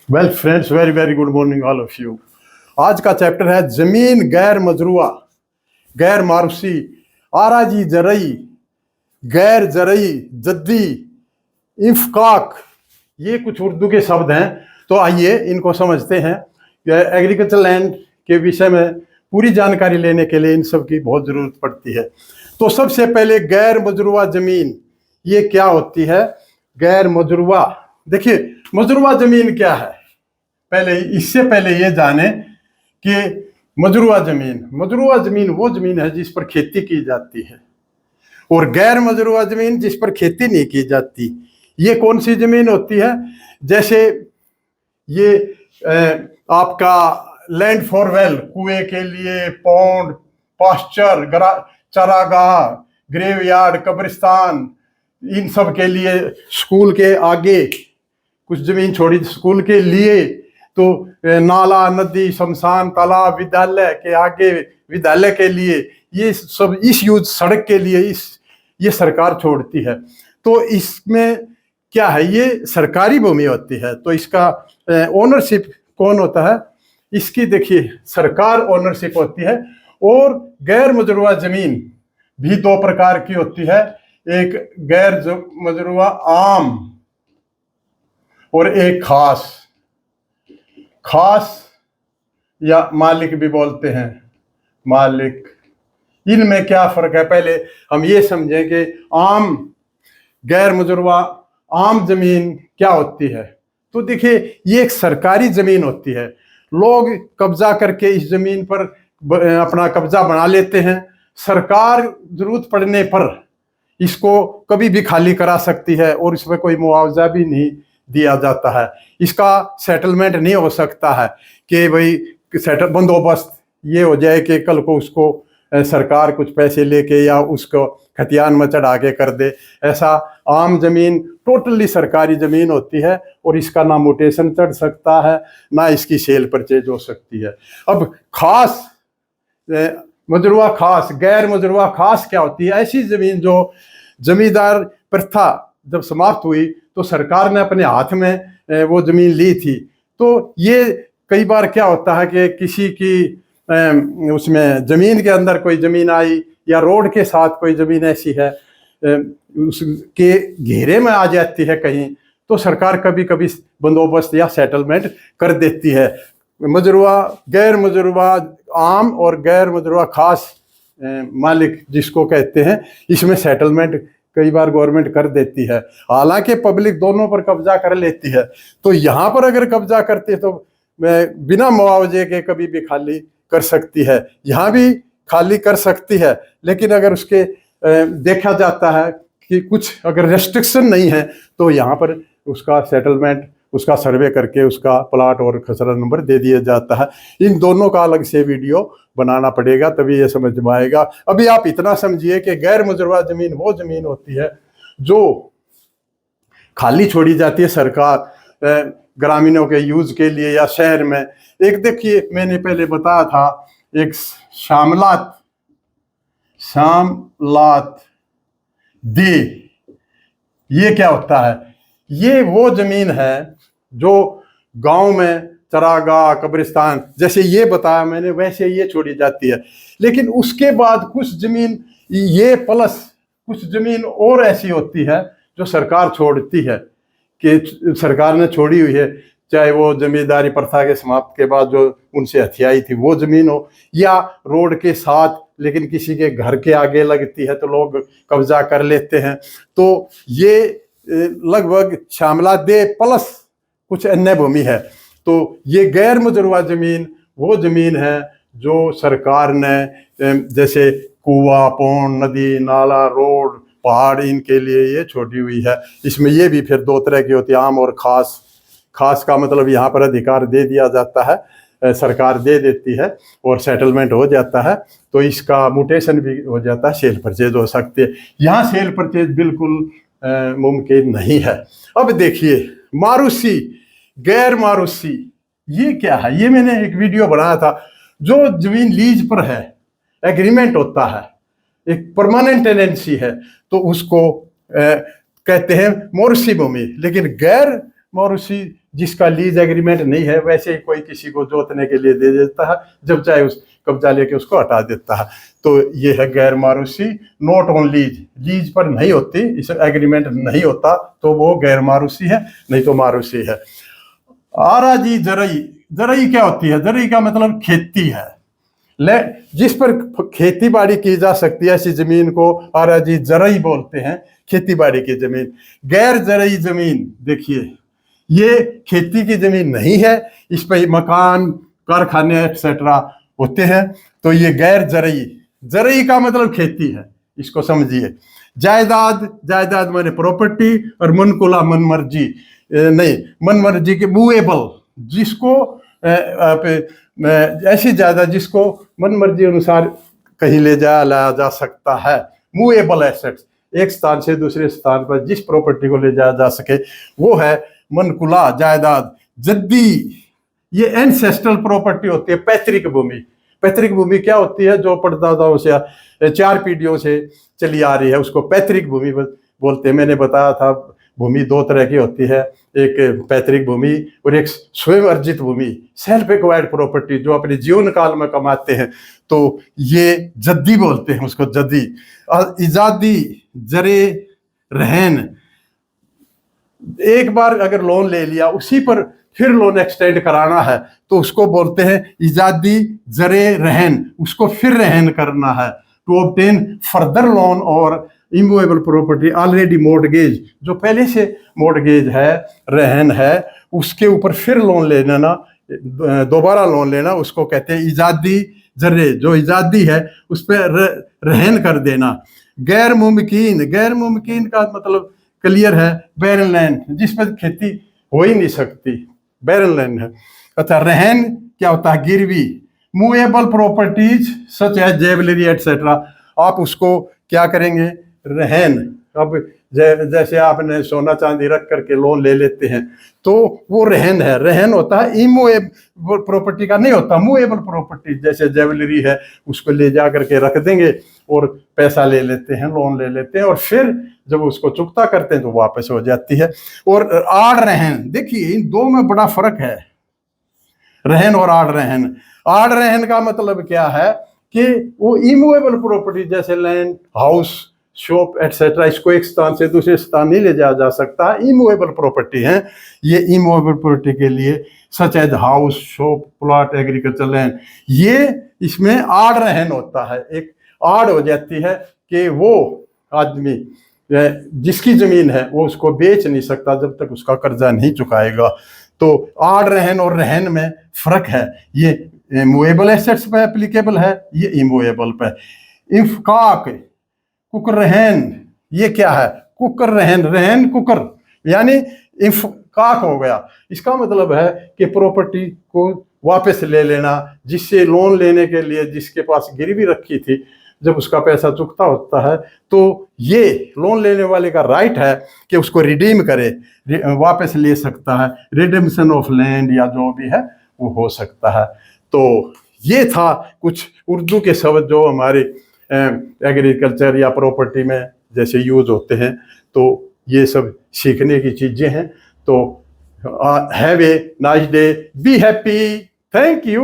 Well friends, very very good morning all of you. आज का chapter है जमीन गैर मजरूआ, गैर मारूसी, आराजी जरई, गैर जरई, जद्दी, इंफकाक। ये कुछ उर्दू के शब्द हैं, तो आइए इनको समझते हैं। एग्रीकल्चर लैंड के विषय में पूरी जानकारी लेने के लिए इन सब की बहुत ज़रूरत पड़ती है। तो सबसे पहले गैर मजरूआ ज़मीन ये क्या होती है? गैर मजरूआ, देखिए मजरूआ ज़मीन क्या है, इससे पहले ये जाने कि मजरूआ ज़मीन वो ज़मीन है जिस पर खेती की जाती है, और गैर मजरूआ ज़मीन जिस पर खेती नहीं की जाती। ये कौन सी ज़मीन होती है? जैसे ये आपका लैंड फॉर वेल, कुएं के लिए, पौंड, पास्चर, चरागाह, ग्रेवयार्ड, कब्रिस्तान, इन सब के लिए, स्कूल के आगे कुछ ज़मीन छोड़ी स्कूल के लिए, तो नाला, नदी, शमशान, तालाब, विद्यालय के आगे विद्यालय के लिए, ये सब इस यूज सड़क के लिए ये सरकार छोड़ती है। तो इसमें क्या है, ये सरकारी भूमि होती है। तो इसका ओनरशिप कौन होता है? इसकी देखिए सरकार ओनरशिप होती है। और गैर मजरूआ ज़मीन भी दो प्रकार की होती है, एक गैर मजरूआ आम और एक खास या मालिक भी बोलते हैं, मालिक। इनमें क्या फर्क है? पहले हम ये समझें कि आम, गैर मजरूआ आम जमीन क्या होती है। तो देखिए ये एक सरकारी जमीन होती है, लोग कब्जा करके इस जमीन पर अपना कब्जा बना लेते हैं। सरकार जरूरत पड़ने पर इसको कभी भी खाली करा सकती है, और इसमें कोई मुआवजा भी नहीं दिया जाता है। इसका सेटलमेंट नहीं हो सकता है कि भाई बंदोबस्त ये हो जाए कि कल को उसको सरकार कुछ पैसे लेके या उसको खतियान में चढ़ा के कर दे। ऐसा आम जमीन टोटली सरकारी जमीन होती है, और इसका ना म्यूटेशन चढ़ सकता है, ना इसकी सेल परचेज हो सकती है। अब खास मजरूआ खास, गैर मजरूआ खास क्या होती है? ऐसी जमीन जो जमींदार प्रथा जब समाप्त हुई तो सरकार ने अपने हाथ में वो जमीन ली थी। तो ये कई बार क्या होता है कि किसी की उसमें जमीन के अंदर कोई जमीन आई, या रोड के साथ कोई जमीन ऐसी है उसके घेरे में आ जाती है कहीं, तो सरकार कभी कभी बंदोबस्त या सेटलमेंट कर देती है। मजरूआ, गैर मजरूआ आम और गैर मजरूआ खास मालिक जिसको कहते हैं, इसमें सेटलमेंट कई बार गवर्नमेंट कर देती है। हालांकि पब्लिक दोनों पर कब्जा कर लेती है। तो यहाँ पर अगर कब्जा करती है तो बिना मुआवजे के कभी भी खाली कर सकती है, यहाँ भी खाली कर सकती है। लेकिन अगर उसके देखा जाता है कि कुछ अगर रेस्ट्रिक्शन नहीं है, तो यहाँ पर उसका सेटलमेंट, उसका सर्वे करके उसका प्लाट और खसरा नंबर दे दिया जाता है। इन दोनों का अलग से वीडियो बनाना पड़ेगा, तभी ये समझ में आएगा। अभी आप इतना समझिए कि गैर मुजरवा जमीन वो जमीन होती है जो खाली छोड़ी जाती है सरकार ग्रामीणों के यूज के लिए या शहर में। एक देखिए मैंने पहले बताया था, एक शामलात दे, ये क्या होता है? ये वो जमीन है जो गांव में चरागाह, कब्रिस्तान, जैसे ये बताया मैंने वैसे ये छोड़ी जाती है। लेकिन उसके बाद कुछ जमीन ये प्लस कुछ जमीन और ऐसी होती है जो सरकार छोड़ती है, कि सरकार ने छोड़ी हुई है, चाहे वो जमींदारी प्रथा के समाप्त के बाद जो उनसे हथियाई थी वो जमीन हो, या रोड के साथ लेकिन किसी के घर के आगे लगती है तो लोग कब्जा कर लेते हैं। तो ये लगभग शामला दे प्लस कुछ अन्य भूमि है। तो ये गैर मुजरवा जमीन वो जमीन है जो सरकार ने जैसे कुआं, पौंड, नदी, नाला, रोड, पहाड़, इनके लिए ये छोड़ी हुई है। इसमें ये भी फिर दो तरह की होती है, आम और खास। खास का मतलब यहाँ पर अधिकार दे दिया जाता है, सरकार दे देती है और सेटलमेंट हो जाता है, तो इसका म्यूटेशन भी हो जाता है, सेल परचेज हो सकती है। यहाँ सेल परचेज बिल्कुल मुमकिन नहीं है। अब देखिए मारूसी, गैर मारूसी, ये क्या है? ये मैंने एक वीडियो बनाया था। जो जमीन लीज पर है, एग्रीमेंट होता है, एक परमानेंट टेनेंसी है, तो उसको कहते हैं मौरूसी भूमि। लेकिन गैर मौरूसी जिसका लीज एग्रीमेंट नहीं है वैसे ही कोई किसी को जोतने के लिए दे देता है, जब चाहे उस कब्जा लेके उसको हटा देता है। तो ये है गैर मारूसी, नॉट ऑन लीज, लीज पर नहीं होती, इस एग्रीमेंट नहीं होता तो वो गैर मारूसी है, नहीं तो मारूसी है। आराजी जरई, जरई क्या होती है? जरई का मतलब खेती है, जिस पर खेती बाड़ी की जा सकती है ऐसी जमीन को आराजी जरई बोलते हैं, खेती बाड़ी की जमीन। गैर जरई जमीन, देखिए ये खेती की जमीन नहीं है, इस पर मकान, कारखाने एक्सेट्रा होते हैं, तो ये गैर जरई, जरई का मतलब खेती है, इसको समझिए। जायदाद, जायदाद माने प्रॉपर्टी, और मनकुला मनमर्जी, नहीं मनमर्जी के मूवेबल, जिसको ऐसी जायदाद जिसको मनमर्जी अनुसार कहीं ले जाया लाया जा सकता है। मूवेबल एसेट्स, एक स्थान से दूसरे स्थान पर जिस प्रॉपर्टी को ले जाया जा सके वो है मनकुला जायदाद। जद्दी, ये एंसेस्ट्रल प्रॉपर्टी होती है, पैतृक भूमि। पैतृक भूमि क्या होती है? जो परदादाओं से 4 पीढ़ियों से चली आ रही है उसको पैतृक भूमि बोलते हैं। मैंने बताया था भूमि 2 तरह की होती है, एक पैतृक भूमि और एक स्वयं अर्जित भूमि, सेल्फ एक्वायर्ड प्रॉपर्टी, जो अपने जीवन काल में कमाते हैं, तो ये जद्दी बोलते हैं उसको, जद्दी। इजादी, जरे रहन, एक बार अगर लोन ले लिया उसी पर फिर लोन एक्सटेंड कराना है तो उसको बोलते हैं इजादी जरे रहन, उसको फिर रहन करना है। टू ऑब्टेन फर्दर लोन और इमूवेबल प्रॉपर्टी ऑलरेडी मॉर्गेज, जो पहले से मॉर्गेज है, रहन है, उसके ऊपर फिर लोन लेना ना, दोबारा लोन लेना, उसको कहते हैं इजादी जरे, जो इजादी है उस पर रहन कर देना। गैर मुमकिन, गैर मुमकिन का मतलब क्लियर है, बैरन लैंड, जिस पर खेती हो ही नहीं सकती, बैरन लैंड है। अच्छा, रहन क्या होता है? गिरवी। मूवेबल प्रॉपर्टीज सच है ज्वेलरी एटसेट्रा, आप उसको क्या करेंगे? रहन। अब जैसे आपने सोना चांदी रख करके लोन ले लेते हैं तो वो रहन है, रहन होता है, इमूवेबल प्रॉपर्टी का नहीं होता। मूवेबल प्रॉपर्टी जैसे ज्वेलरी है उसको ले जा करके रख देंगे और पैसा ले लेते हैं, लोन ले लेते हैं, और फिर जब उसको चुकता करते हैं तो वापस हो जाती है। और आड़ रहन, देखिए इन दो में बड़ा फर्क है, रहन और आड़ रहन। आड़ रहन का मतलब क्या है कि वो इमूवेबल प्रॉपर्टी जैसे लैंड, हाउस, शॉप एटसेट्रा, इसको एक स्थान से दूसरे स्थान नहीं ले जाया जा सकता, इमूवेबल प्रॉपर्टी है। ये इमूवेबल प्रॉपर्टी के लिए such as house, shop, plot, agriculture land, ये इसमें आड़ रहन होता है। एक आड़ हो जाती है कि वो आदमी जिसकी जमीन है वो उसको बेच नहीं सकता जब तक उसका कर्जा नहीं चुकाएगा। तो आड़ रहन और रहन में फर्क है, ये मूवेबल एसेट्स पे एप्लीकेबल है, ये इमूवेबल पे। इंफकाक, कुकर रहन, ये क्या है? कुकर रहन, रहन कुकर, यानी इंफकाक हो गया। इसका मतलब है कि प्रॉपर्टी को वापस ले लेना, जिससे लोन लेने के लिए जिसके पास गिरवी रखी थी, जब उसका पैसा चुकता होता है तो ये लोन लेने वाले का राइट है कि उसको रिडीम करे, वापस ले सकता है, रिडेम्पशन ऑफ लैंड या जो भी है वो हो सकता है। तो ये था कुछ उर्दू के शब्द जो हमारे एग्रीकल्चर या प्रॉपर्टी में जैसे यूज होते हैं, तो ये सब सीखने की चीज़ें हैं। तो have a nice day, be happy, thank you.